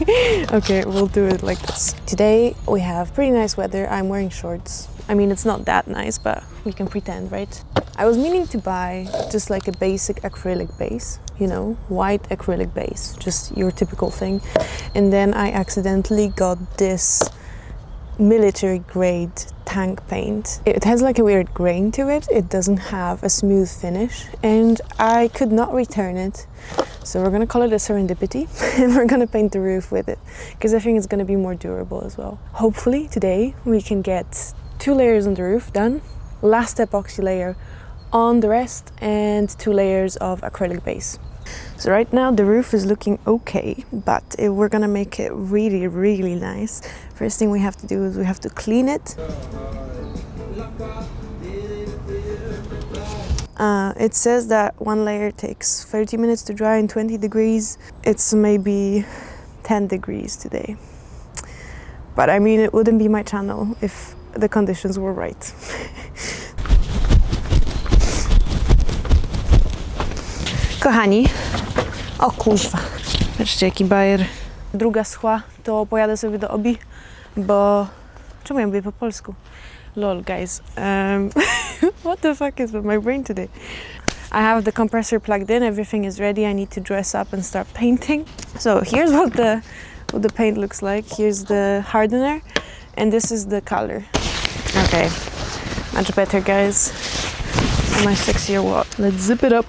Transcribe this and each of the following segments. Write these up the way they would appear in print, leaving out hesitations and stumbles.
Okay, we'll do it like this. Today we have pretty nice weather. I'm wearing shorts. I mean, it's not that nice, but we can pretend, right? I was meaning to buy just like a basic acrylic base, you know, white acrylic base, just your typical thing. And then I accidentally got this military grade tank paint. It has like a weird grain to it. It doesn't have a smooth finish and I could not return it. So we're gonna call it a serendipity and we're gonna paint the roof with it because I think it's gonna be more durable as well. Hopefully today we can get 2 layers on the roof done, last epoxy layer on the rest and 2 layers of acrylic base. So right now the roof is looking okay, but we're gonna make it really, really nice. First thing we have to do is we have to clean it. It says that 1 layer takes 30 minutes to dry and 20 degrees. It's maybe 10 degrees today. But I mean, it wouldn't be my channel if the conditions were right. Kochani, o kuźwa, patrzcie jaki bajer. Druga schła, to pojadę sobie do Obi, bo... Czemu ja mówię po polsku? Lol, guys. What the fuck is with my brain today? I have the compressor plugged in, everything is ready. I need to dress up and start painting. So here's what the paint looks like. Here's the hardener, and this is the color. Okay, much better, guys. My 6-year walk. Let's zip it up.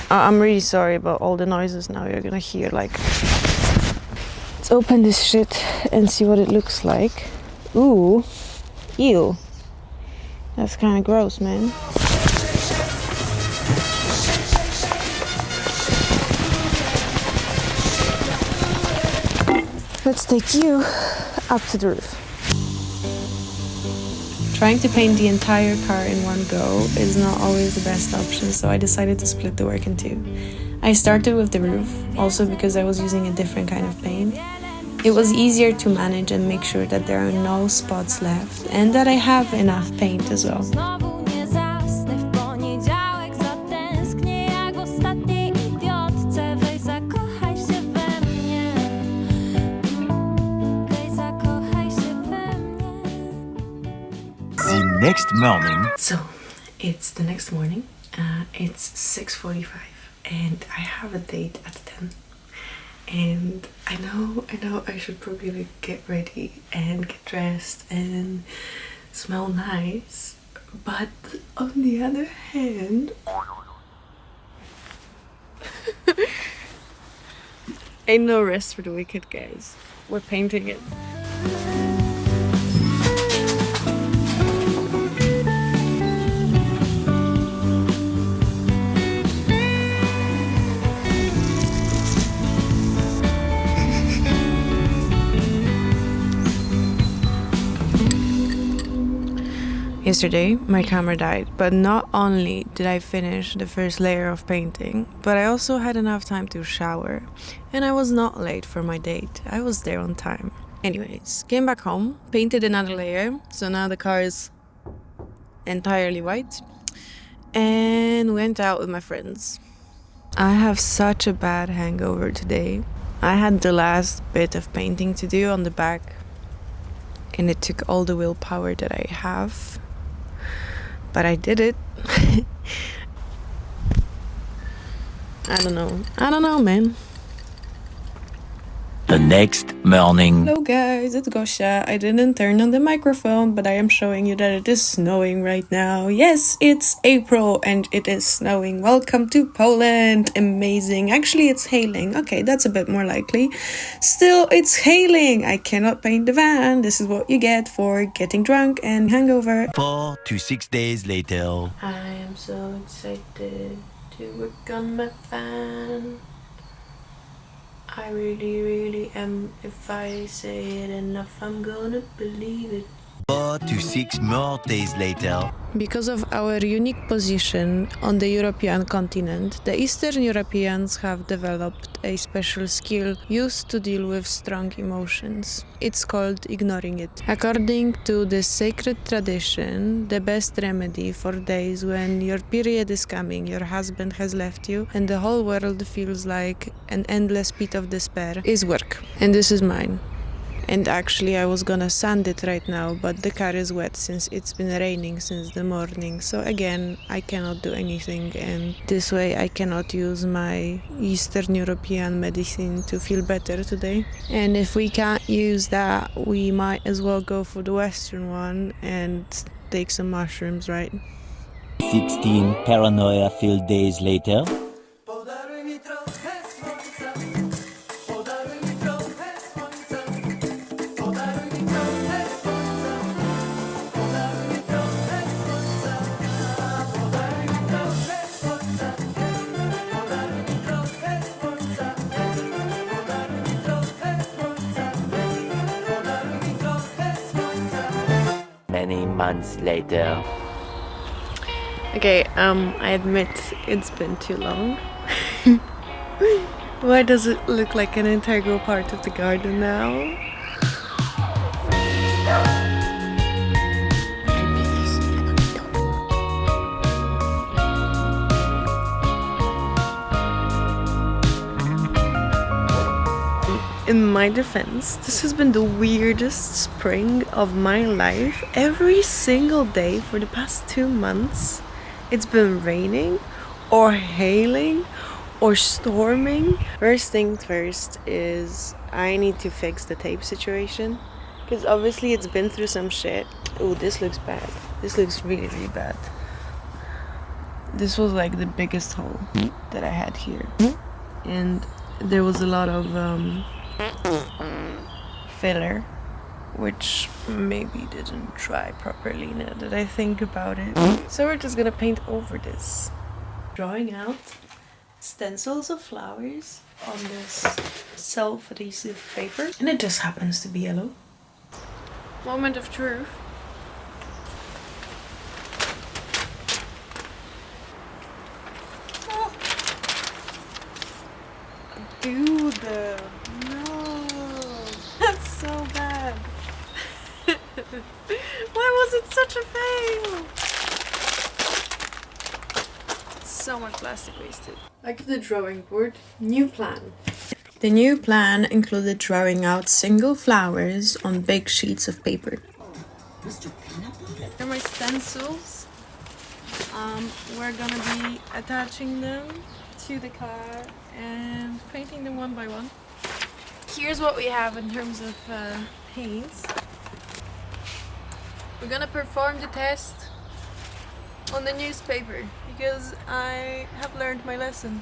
I'm really sorry about all the noises now you're gonna hear, like... Let's open this shit and see what it looks like. Ooh, ew. That's kind of gross, man. Let's take you up to the roof. Trying to paint the entire car in one go is not always the best option, so I decided to split the work in 2. I started with the roof, also because I was using a different kind of paint. It was easier to manage and make sure that there are no spots left and that I have enough paint as well. The next morning. So, it's the next morning. It's 6:45 and I have a date at 10. And I know I should probably like get ready and get dressed and smell nice, but on the other hand, ain't no rest for the wicked, guys. We're painting it. Yesterday, my camera died, but not only did I finish the first layer of painting, but I also had enough time to shower, and I was not late for my date. I was there on time. Anyways, came back home, painted another layer, so now the car is entirely white, and went out with my friends. I have such a bad hangover today. I had the last bit of painting to do on the back, and it took all the willpower that I have. But I did it. I don't know, man. The next morning. Hello guys, it's Gosia. I didn't turn on the microphone, but I am showing you that it is snowing right now. Yes, it's April and it is snowing. Welcome to Poland. Amazing. Actually, it's hailing. Okay, that's a bit more likely. Still, it's hailing. I cannot paint the van. This is what you get for getting drunk and hangover. 4 to 6 days later. I am so excited to work on my van. I really am. If I say it enough, I'm gonna believe it. 4 to 6 more days later. Because of our unique position on the European continent, the Eastern Europeans have developed a special skill used to deal with strong emotions. It's called ignoring it. According to this sacred tradition, the best remedy for days when your period is coming, your husband has left you, and the whole world feels like an endless pit of despair is work. And this is mine. And actually I was gonna sand it right now, but the car is wet since it's been raining since the morning. So again, I cannot do anything, and this way I cannot use my Eastern European medicine to feel better today. And if we can't use that, we might as well go for the Western one and take some mushrooms, right? 16 paranoia-filled days later. Many months later. Okay, I admit it's been too long. Why does it look like an integral part of the garden now? In my defense, this has been the weirdest spring of my life. Every single day for the past 2 months, it's been raining or hailing or storming. First thing first is I need to fix the tape situation, because obviously it's been through some shit. Oh, this looks bad. This looks really, really bad. This was like the biggest hole that I had here. And there was a lot of filler, which maybe didn't dry properly now that I think about it. So we're just gonna paint over this. Drawing out stencils of flowers on this self-adhesive paper. And it just happens to be yellow. Moment of truth. Oh. Dude, no, that's so bad. Why was it such a fail? So much plastic wasted. Back to the drawing board. New plan. The new plan included drawing out single flowers on big sheets of paper. Here are my stencils. We're gonna be attaching them to the car and painting them one by one. Here's what we have in terms of paints. We're gonna perform the test on the newspaper because I have learned my lesson.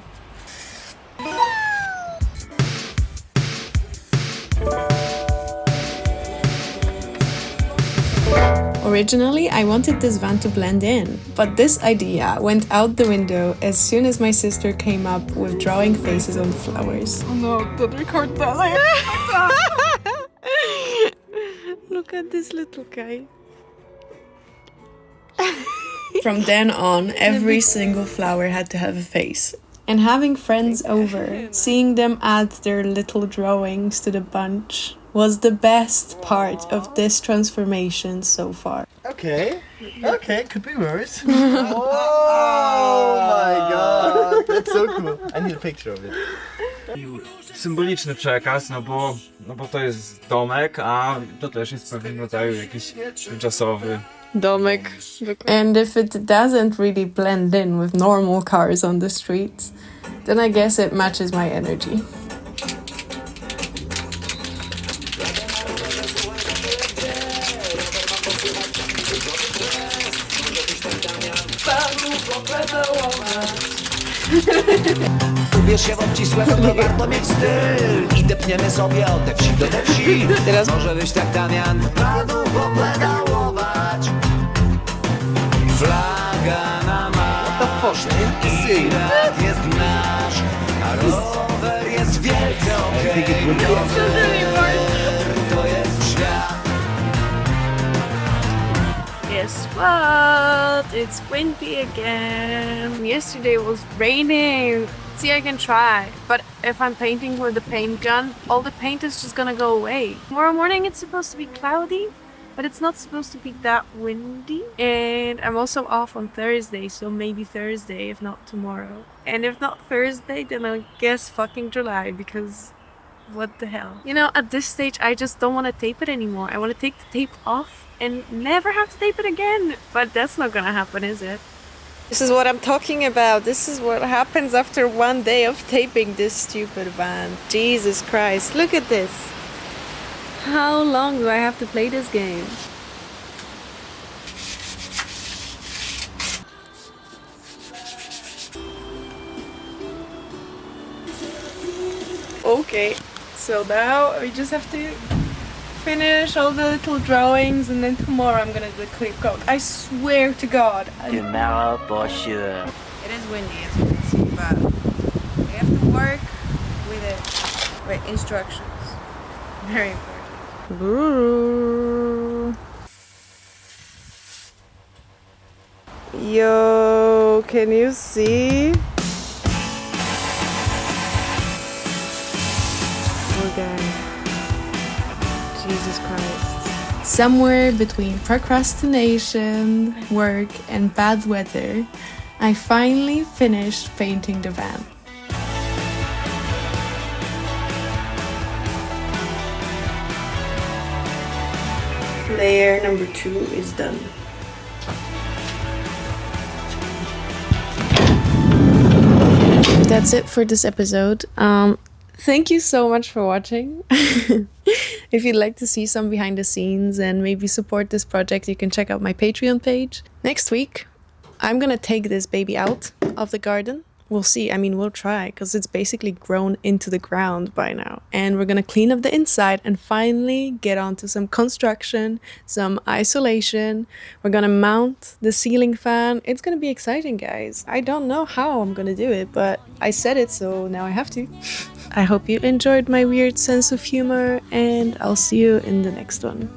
Originally, I wanted this van to blend in, but this idea went out the window as soon as my sister came up with drawing faces on the flowers. Oh no, don't record that. Look at this little guy. From then on, every single flower had to have a face. And having friends over, seeing them add their little drawings to the bunch, was the best part of this transformation so far. Okay, could be worse. Oh my god, that's so cool. I need a picture of it. Symboliczny przekaz, no bo to jest domek, a to też jest pewien rodzaju jakiś tymczasowy Domek. And if it doesn't really blend in with normal cars on the streets, then I guess it matches my energy. Ubierz się w obcisłe, to warto mieć styl i depniemy sobie od te wsi do te wsi. Teraz może być tak, Damian, panu popedałować. Flaga na marsz i rad jest nasz, a rower jest wielce okej. Rower to jest świat. guess what? It's windy again. Yesterday was raining. See, I can try, but if I'm painting with the paint gun, all the paint is just gonna go away. Tomorrow morning it's supposed to be cloudy, but it's not supposed to be that windy. And I'm also off on Thursday, so maybe Thursday, if not tomorrow. And if not Thursday, then I guess fucking July, because what the hell? You know, at this stage, I just don't want to tape it anymore. I want to take the tape off and never have to tape it again. But that's not gonna happen, is it? This is what I'm talking about. This is what happens after one day of taping this stupid van. Jesus Christ, look at this. How long do I have to play this game? Okay, so now we just have to finish all the little drawings, and then tomorrow I'm gonna do the clear coat. I swear to God. Tomorrow for sure. It is windy, as you can see, but we have to work with it. With instructions. Very important. Yo, can you see? Okay. Jesus Christ. Somewhere between procrastination, work, and bad weather, I finally finished painting the van. Layer number 2 is done. That's it for this episode. Thank you so much for watching. If you'd like to see some behind the scenes and maybe support this project, you can check out my Patreon page. Next week, I'm gonna take this baby out of the garden. We'll see. I mean, we'll try, because it's basically grown into the ground by now. And we're gonna clean up the inside and finally get on to some construction, some isolation. We're gonna mount the ceiling fan. It's gonna be exciting, guys. I don't know how I'm gonna do it, but I said it, so now I have to. I hope you enjoyed my weird sense of humor, and I'll see you in the next one.